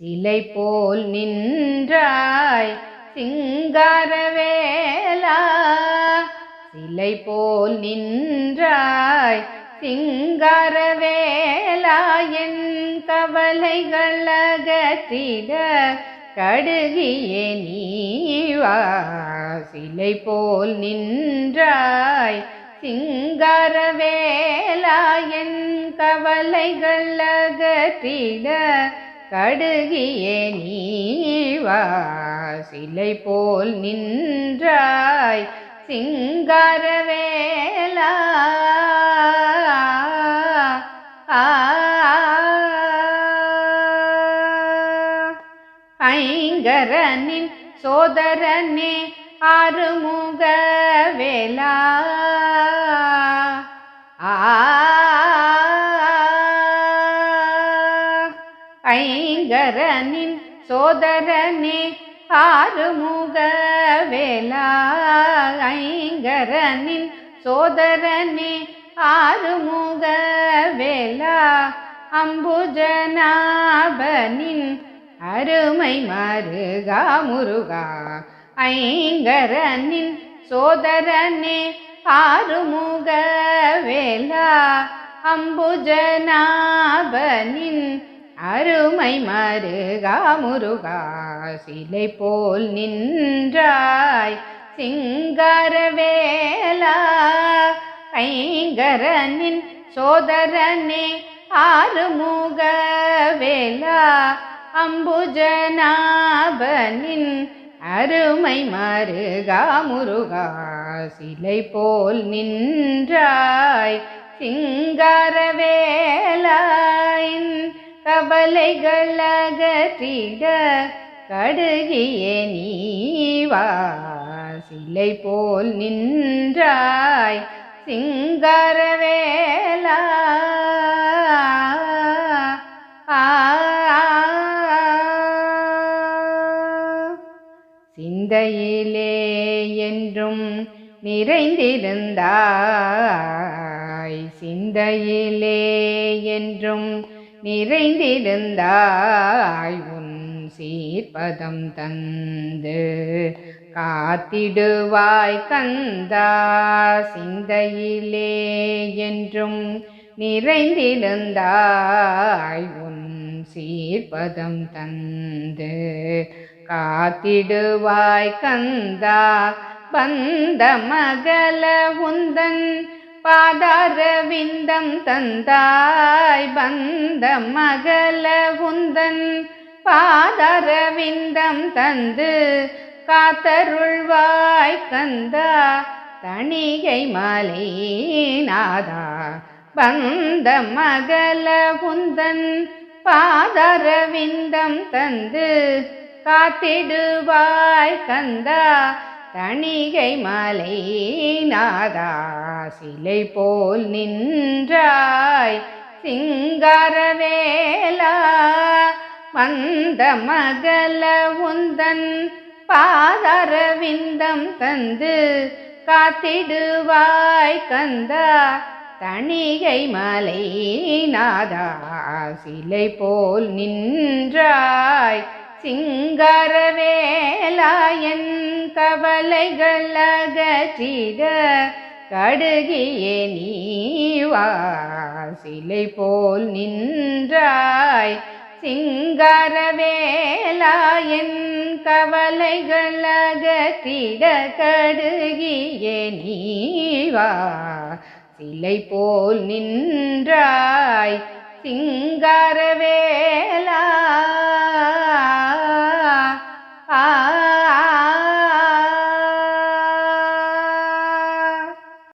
சிலை போல் நின்றாய் சிங்காரவேலா, சிலை போல் நின்றாய் சிங்காரவேலா, என் கவலைகள் அகற்றிட கடுகியே நீவா. சிலை போல் நின்றாய் சிங்காரவேலா, என் கவலைகள் அகற்றிட கடுகியே நீவா. சிலை போல் நின்றாய் சிங்காரவேலா. ஐங்கரனின் சோதரனே ஆறுமுகவேலா, ஐங்கரனின் சோதரனே ஆறுமுகவேலா, ஐங்கரனின் சோதரனே ஆறுமுகவேலா, அம்புஜநாபனின் அருமை மருகா முருகா. ஐங்கரனின் சோதரனே ஆறுமுகவேலா, அம்புஜநாபனின் அருமை மருகா முருகா. சிலை போல் நின்றாய் சிங்காரவேலா, ஐங்கரனின் சோதரனே ஆறுமுகவேலா, அம்புஜநாபனின் அருமை மருகா முருகா. சிலை போல் நின்றாய் சிங்காரவேலா, கவலைகள் அகற்றிட கடுகியே நீவா. சிலை போல் நின்றாய் சிங்காரவேலா. சிந்தையிலே என்றும் நிறைந்திருந்தாய், சிந்தையிலே என்றும் நிறைந்திருந்தாய், உன் சீர்பதம் தந்து காத்திடுவாய் கந்தா. சிந்தையிலே என்றும் நிறைந்திருந்தாய், உன் சீர்பதம் தந்து காத்திடுவாய் கந்தா. பந்த மகள உந்தன் பாதாரவிந்தம் தந்தாய், பந்த மகள உந்தன் பாதாரவிந்தம் தந்து காத்தருள்வாய் கந்தா. தணிகை மலை நாதா, பந்த மகள உந்தன் பாதாரவிந்தம் தந்து காத்திடுவாய் கந்தா. தணிகை மலை நாதா, சிலை போல் நின்றாய் சிங்காரவேலா, வந்த மகள உந்தன் பாதாரவிந்தம் தந்து காத்திடுவாய் கந்தா. தணிகை மலை நாதா, சிலை போல் நின்றாய் சிங்காரவேலா, என் கவலைகள் அகற்றிட கடுகியே நீவா. சிலை போல் நின்றாய் சிங்காரவேலா, என் கவலைகள் அகற்றிட கடுகியே நீவா. சிலை போல் நின்றாய் சிங்காரவேலா.